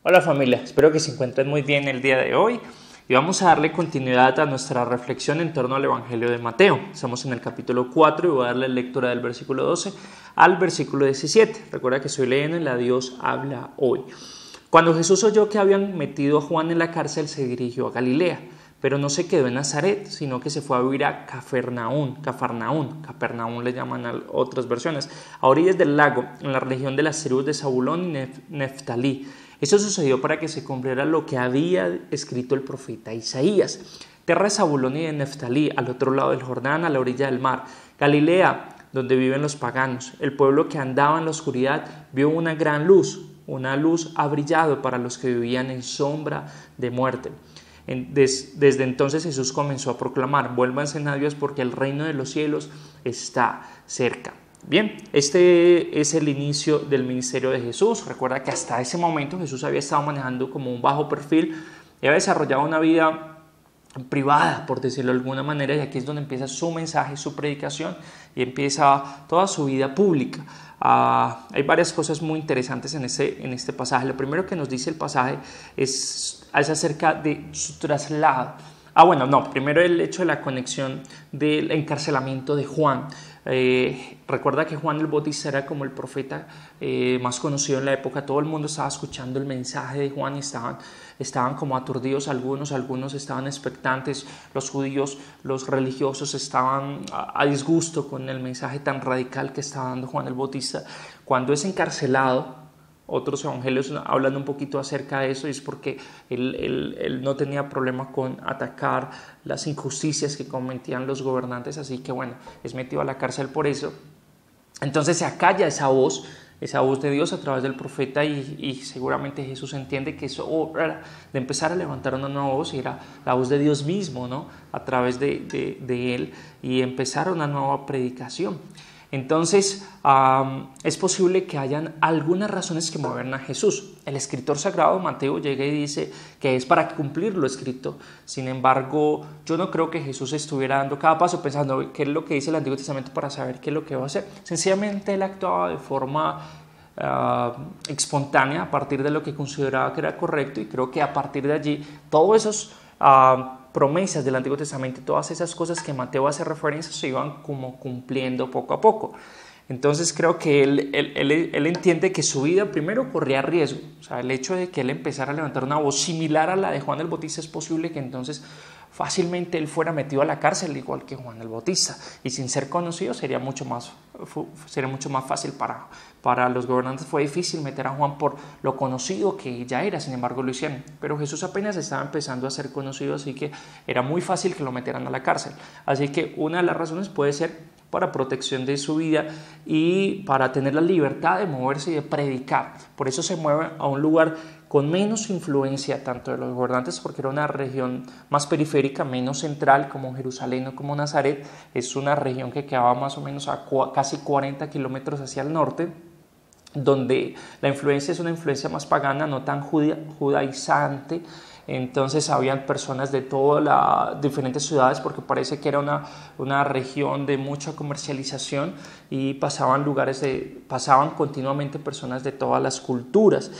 Hola familia, espero que se encuentren muy bien el día de hoy y vamos a darle continuidad a nuestra reflexión en torno al Evangelio de Mateo. Estamos en el capítulo 4 y voy a darle lectura del versículo 12 al versículo 17. Recuerda que estoy leyendo en la Dios habla hoy. Cuando Jesús oyó que habían metido a Juan en la cárcel, se dirigió a Galilea, pero no se quedó en Nazaret, sino que se fue a vivir a Capernaum le llaman a otras versiones, a orillas del lago, en la región de las tribus de Zabulón y Neftalí. Eso sucedió para que se cumpliera lo que había escrito el profeta Isaías. Tierra de Zabulón y de Neftalí, al otro lado del Jordán, a la orilla del mar. Galilea, donde viven los paganos. El pueblo que andaba en la oscuridad vio una gran luz. Una luz ha brillado para los que vivían en sombra de muerte. Desde entonces Jesús comenzó a proclamar: vuélvanse a Dios porque el reino de los cielos está cerca. Bien, este es el inicio del ministerio de Jesús. Recuerda que hasta ese momento Jesús había estado manejando como un bajo perfil y había desarrollado una vida privada, por decirlo de alguna manera, y aquí es donde empieza su mensaje, su predicación, y empieza toda su vida pública. Hay varias cosas muy interesantes en este pasaje. Lo primero que nos dice el pasaje es acerca de su traslado. Primero el hecho de la conexión del encarcelamiento de Juan. Recuerda que Juan el Bautista era como el profeta más conocido en la época. Todo el mundo estaba escuchando el mensaje de Juan y estaban como aturdidos algunos estaban expectantes. Los judíos, los religiosos estaban a disgusto con el mensaje tan radical que estaba dando Juan el Bautista. Cuando es encarcelado, otros evangelios hablan un poquito acerca de eso, y es porque él no tenía problema con atacar las injusticias que cometían los gobernantes, así que es metido a la cárcel por eso. Entonces se acalla esa voz de Dios a través del profeta, y seguramente Jesús entiende que eso de empezar a levantar una nueva voz era la voz de Dios mismo, ¿no? A través de él, y empezar una nueva predicación. Entonces es posible que hayan algunas razones que mueven a Jesús. El escritor sagrado Mateo llega y dice que es para cumplir lo escrito. Sin embargo, yo no creo que Jesús estuviera dando cada paso pensando qué es lo que dice el Antiguo Testamento para saber qué es lo que va a hacer. Sencillamente él actuaba de forma espontánea a partir de lo que consideraba que era correcto, y creo que a partir de allí todos esos promesas del Antiguo Testamento y todas esas cosas que Mateo hace referencia se iban como cumpliendo poco a poco. Entonces creo que él entiende que su vida primero corría riesgo. O sea, el hecho de que él empezara a levantar una voz similar a la de Juan el Bautista, es posible que entonces fácilmente él fuera metido a la cárcel igual que Juan el Bautista, y sin ser conocido sería mucho más fácil para los gobernantes. Fue difícil meter a Juan por lo conocido que ya era, sin embargo lo hicieron. Pero Jesús apenas estaba empezando a ser conocido, así que era muy fácil que lo metieran a la cárcel. Así que una de las razones puede ser para protección de su vida y para tener la libertad de moverse y de predicar. Por eso se mueve a un lugar con menos influencia tanto de los gobernantes, porque era una región más periférica, menos central, como Jerusalén o como Nazaret. Es una región que quedaba más o menos a casi 40 kilómetros hacia el norte, donde la influencia es una influencia más pagana, no tan judaizante. Entonces habían personas de todas las diferentes ciudades, porque parece que era una región de mucha comercialización, y pasaban continuamente personas de todas las culturas.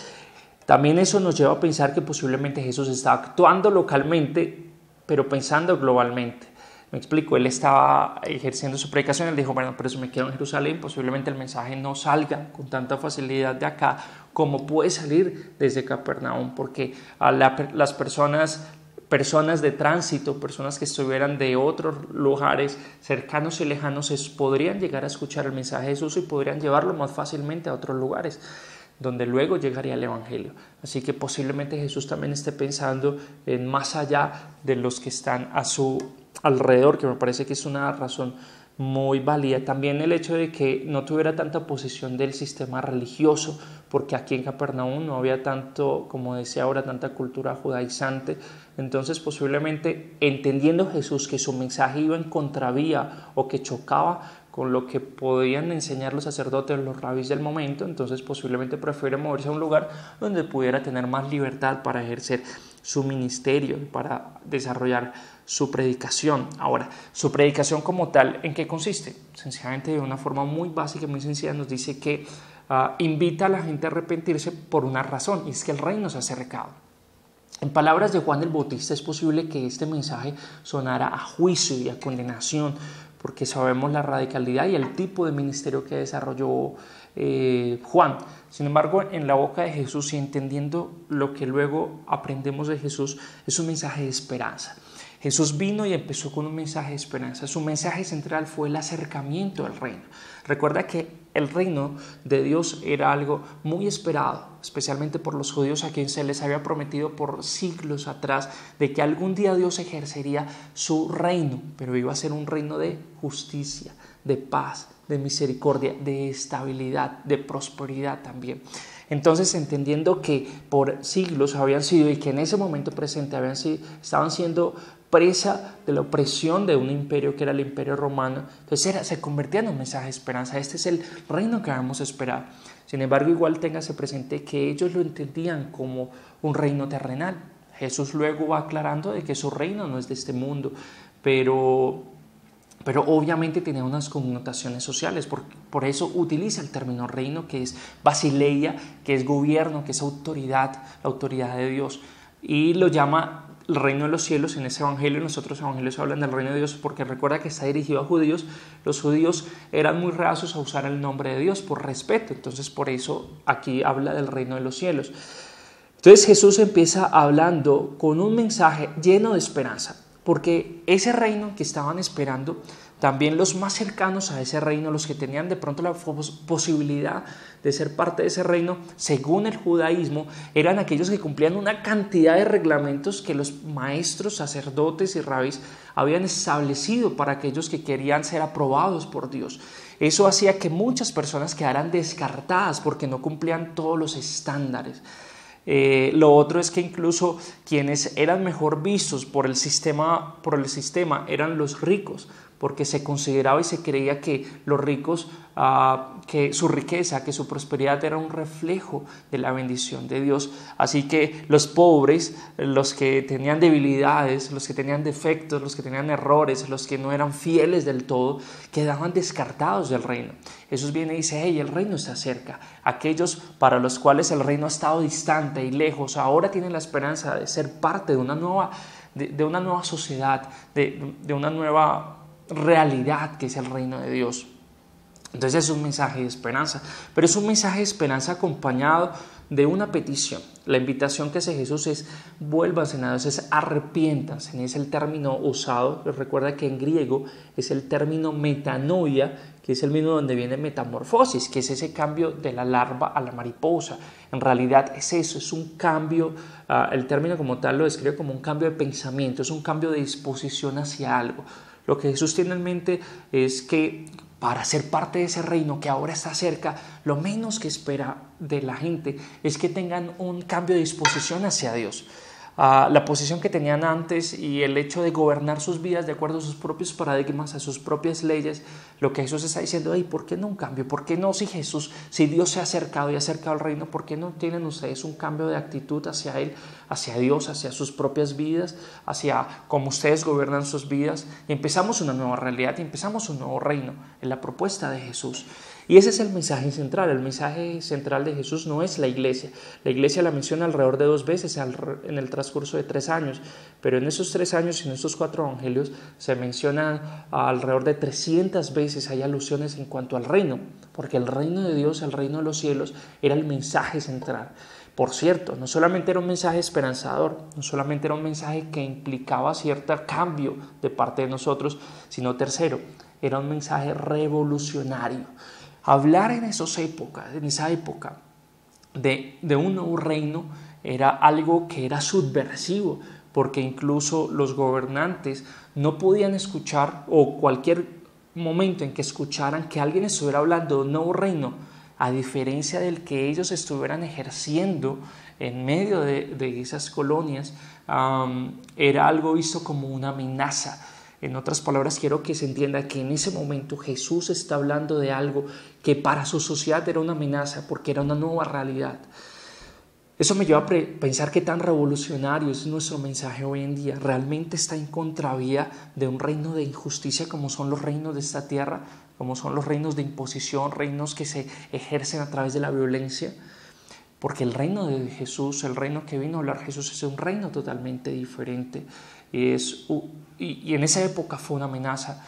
También eso nos lleva a pensar que posiblemente Jesús estaba actuando localmente, pero pensando globalmente. Me explico, él estaba ejerciendo su predicación, él dijo, pero si me quedo en Jerusalén, posiblemente el mensaje no salga con tanta facilidad de acá como puede salir desde Capernaum, porque las personas de tránsito, personas que estuvieran de otros lugares cercanos y lejanos, podrían llegar a escuchar el mensaje de Jesús y podrían llevarlo más fácilmente a otros lugares, donde luego llegaría el Evangelio. Así que posiblemente Jesús también esté pensando en más allá de los que están a su alrededor, que me parece que es una razón muy válida. También el hecho de que no tuviera tanta oposición del sistema religioso, porque aquí en Capernaum no había tanto, como decía ahora, tanta cultura judaizante. Entonces posiblemente entendiendo Jesús que su mensaje iba en contravía o que chocaba con lo que podían enseñar los sacerdotes, los rabís del momento, entonces posiblemente prefiere moverse a un lugar donde pudiera tener más libertad para ejercer su ministerio, para desarrollar su predicación. Ahora, su predicación como tal, ¿en qué consiste? Sencillamente, de una forma muy básica, muy sencilla, nos dice que invita a la gente a arrepentirse por una razón, y es que el reino se ha acercado. En palabras de Juan el Bautista, es posible que este mensaje sonara a juicio y a condenación, porque sabemos la radicalidad y el tipo de ministerio que desarrolló Juan. Sin embargo, en la boca de Jesús y entendiendo lo que luego aprendemos de Jesús, es un mensaje de esperanza. Jesús vino y empezó con un mensaje de esperanza. Su mensaje central fue el acercamiento al reino. Recuerda que el reino de Dios era algo muy esperado, especialmente por los judíos, a quienes se les había prometido por siglos atrás de que algún día Dios ejercería su reino, pero iba a ser un reino de justicia, de paz, de misericordia, de estabilidad, de prosperidad también. Entonces, entendiendo que por siglos habían sido y que en ese momento presente estaban siendo presa de la opresión de un imperio que era el imperio romano, entonces se convertía en un mensaje de esperanza. Este es el reino que habíamos esperado. Sin embargo, igual téngase presente que ellos lo entendían como un reino terrenal. Jesús luego va aclarando de que su reino no es de este mundo, pero obviamente tenía unas connotaciones sociales, por eso utiliza el término reino, que es basileia, que es gobierno, que es autoridad, la autoridad de Dios, y lo llama el reino de los cielos. En ese evangelio, en los otros evangelios hablan del reino de Dios, porque recuerda que está dirigido a judíos. Los judíos eran muy reacios a usar el nombre de Dios por respeto, entonces por eso aquí habla del reino de los cielos. Entonces Jesús empieza hablando con un mensaje lleno de esperanza, porque ese reino que estaban esperando, también los más cercanos a ese reino, los que tenían de pronto la posibilidad de ser parte de ese reino, según el judaísmo, eran aquellos que cumplían una cantidad de reglamentos que los maestros, sacerdotes y rabís habían establecido para aquellos que querían ser aprobados por Dios. Eso hacía que muchas personas quedaran descartadas porque no cumplían todos los estándares. Lo otro es que incluso quienes eran mejor vistos por el sistema eran los ricos, porque se consideraba y se creía que los ricos, que su riqueza, que su prosperidad era un reflejo de la bendición de Dios. Así que los pobres, los que tenían debilidades, los que tenían defectos, los que tenían errores, los que no eran fieles del todo, quedaban descartados del reino. Jesús viene y dice: hey, el reino está cerca. Aquellos para los cuales el reino ha estado distante y lejos, ahora tienen la esperanza de ser parte de una nueva sociedad, de una nueva realidad que es el reino de Dios. Entonces es un mensaje de esperanza, pero es un mensaje de esperanza acompañado de una petición. La invitación que hace Jesús es: vuélvanse a Dios, es arrepiéntanse. Es el término usado, recuerda que en griego es el término metanoia, que es el mismo donde viene metamorfosis, que es ese cambio de la larva a la mariposa. En realidad es eso, es un cambio, el término como tal lo describe como un cambio de pensamiento, es un cambio de disposición hacia algo. Lo que Jesús tiene en mente es que para ser parte de ese reino que ahora está cerca, lo menos que espera de la gente es que tengan un cambio de disposición hacia Dios. La posición que tenían antes y el hecho de gobernar sus vidas de acuerdo a sus propios paradigmas, a sus propias leyes, lo que Jesús está diciendo: hey, ¿por qué no un cambio? ¿Por qué no, si Dios se ha acercado y ha acercado al reino, por qué no tienen ustedes un cambio de actitud hacia Él, hacia Dios, hacia sus propias vidas, hacia cómo ustedes gobiernan sus vidas? Y empezamos una nueva realidad y empezamos un nuevo reino en la propuesta de Jesús. Y ese es el mensaje central. El mensaje central de Jesús no es la iglesia. La iglesia la menciona alrededor de 2 veces en el transcurso de 3 años, pero en esos 3 años y en estos 4 evangelios se mencionan alrededor de 300 veces, hay alusiones en cuanto al reino, porque el reino de Dios, el reino de los cielos, era el mensaje central. Por cierto, no solamente era un mensaje esperanzador, no solamente era un mensaje que implicaba cierto cambio de parte de nosotros, sino tercero, era un mensaje revolucionario. Hablar en esa época de un nuevo reino era algo que era subversivo, porque incluso los gobernantes no podían escuchar, o cualquier momento en que escucharan que alguien estuviera hablando de un nuevo reino, a diferencia del que ellos estuvieran ejerciendo en medio de esas colonias, era algo visto como una amenaza. En otras palabras, quiero que se entienda que en ese momento Jesús está hablando de algo que para su sociedad era una amenaza, porque era una nueva realidad. Eso me lleva a pensar qué tan revolucionario es nuestro mensaje hoy en día. ¿Realmente está en contravía de un reino de injusticia como son los reinos de esta tierra? como son los reinos de imposición, reinos que se ejercen a través de la violencia, porque el reino de Jesús, el reino que vino a hablar Jesús, es un reino totalmente diferente. Y en esa época fue una amenaza.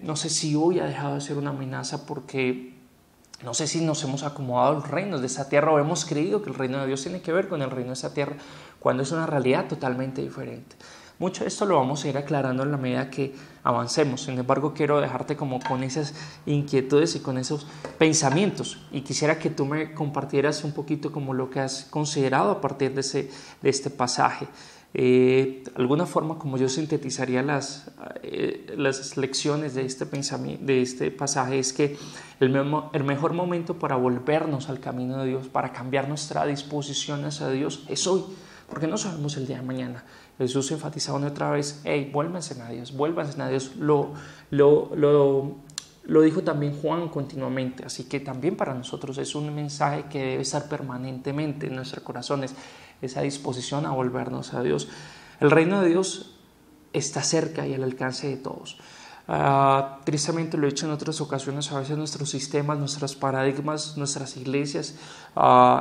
No sé si hoy ha dejado de ser una amenaza, porque no sé si nos hemos acomodado a los reinos de esta tierra o hemos creído que el reino de Dios tiene que ver con el reino de esta tierra, cuando es una realidad totalmente diferente. Mucho de esto lo vamos a ir aclarando en la medida que avancemos. Sin embargo, quiero dejarte como con esas inquietudes y con esos pensamientos. Y quisiera que tú me compartieras un poquito como lo que has considerado a partir de este pasaje. Alguna forma como yo sintetizaría las lecciones de este pensamiento, de este pasaje, es que el mejor momento para volvernos al camino de Dios, para cambiar nuestra disposición hacia Dios, es hoy, porque no sabemos el día de mañana. Jesús enfatizaba una otra vez: hey, vuélvanse a Dios, vuélvanse a Dios. Lo dijo también Juan continuamente, así que también para nosotros es un mensaje que debe estar permanentemente en nuestros corazones, esa disposición a volvernos a Dios. El reino de Dios está cerca y al alcance de todos. Tristemente, lo he dicho en otras ocasiones, a veces nuestros sistemas, nuestros paradigmas, nuestras iglesias,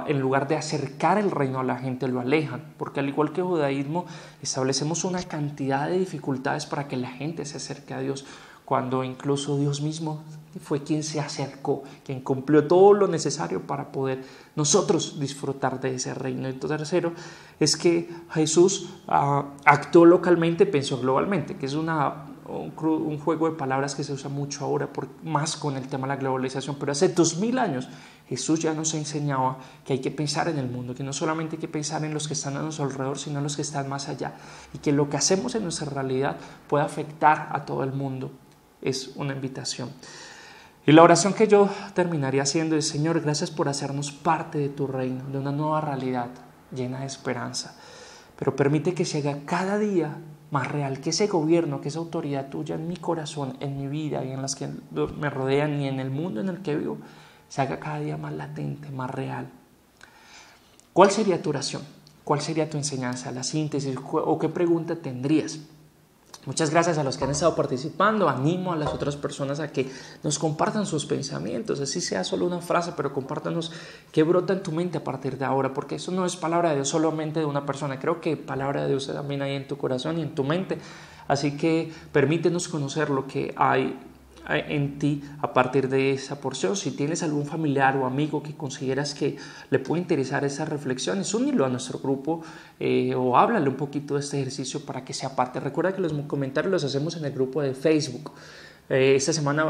en lugar de acercar el reino a la gente, lo alejan, porque al igual que el judaísmo, establecemos una cantidad de dificultades para que la gente se acerque a Dios, cuando incluso Dios mismo fue quien se acercó, quien cumplió todo lo necesario para poder nosotros disfrutar de ese reino. Y tercero, es que Jesús actuó localmente, pensó globalmente, que es un juego de palabras que se usa mucho ahora, más con el tema de la globalización, pero hace 2000 años Jesús ya nos enseñaba que hay que pensar en el mundo, que no solamente hay que pensar en los que están a nuestro alrededor, sino en los que están más allá, y que lo que hacemos en nuestra realidad puede afectar a todo el mundo. Es una invitación. Y la oración que yo terminaría haciendo es: Señor, gracias por hacernos parte de tu reino, de una nueva realidad llena de esperanza, pero permite que se haga cada día más real, que ese gobierno, que esa autoridad tuya en mi corazón, en mi vida y en las que me rodean y en el mundo en el que vivo, se haga cada día más latente, más real. ¿Cuál sería tu oración? ¿Cuál sería tu enseñanza, la síntesis o qué pregunta tendrías? Muchas gracias a los que han estado participando. Animo a las otras personas a que nos compartan sus pensamientos, así sea solo una frase, pero compártanos qué brota en tu mente a partir de ahora, porque eso no es palabra de Dios solamente de una persona. Creo que palabra de Dios también hay en tu corazón y en tu mente, así que permítenos conocer lo que hay en ti a partir de esa porción. Si tienes algún familiar o amigo que consideras que le puede interesar esas reflexiones, únelo a nuestro grupo o háblale un poquito de este ejercicio para que sea parte. Recuerda que los comentarios los hacemos en el grupo de Facebook. Esta semana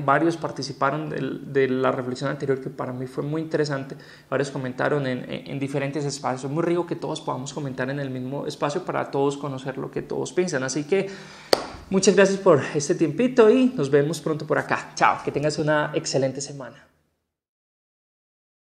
varios participaron de la reflexión anterior, que para mí fue muy interesante. Varios comentaron en diferentes espacios. Es muy rico que todos podamos comentar en el mismo espacio para todos conocer lo que todos piensan. Así que muchas gracias por este tiempito y nos vemos pronto por acá. Chao, que tengas una excelente semana.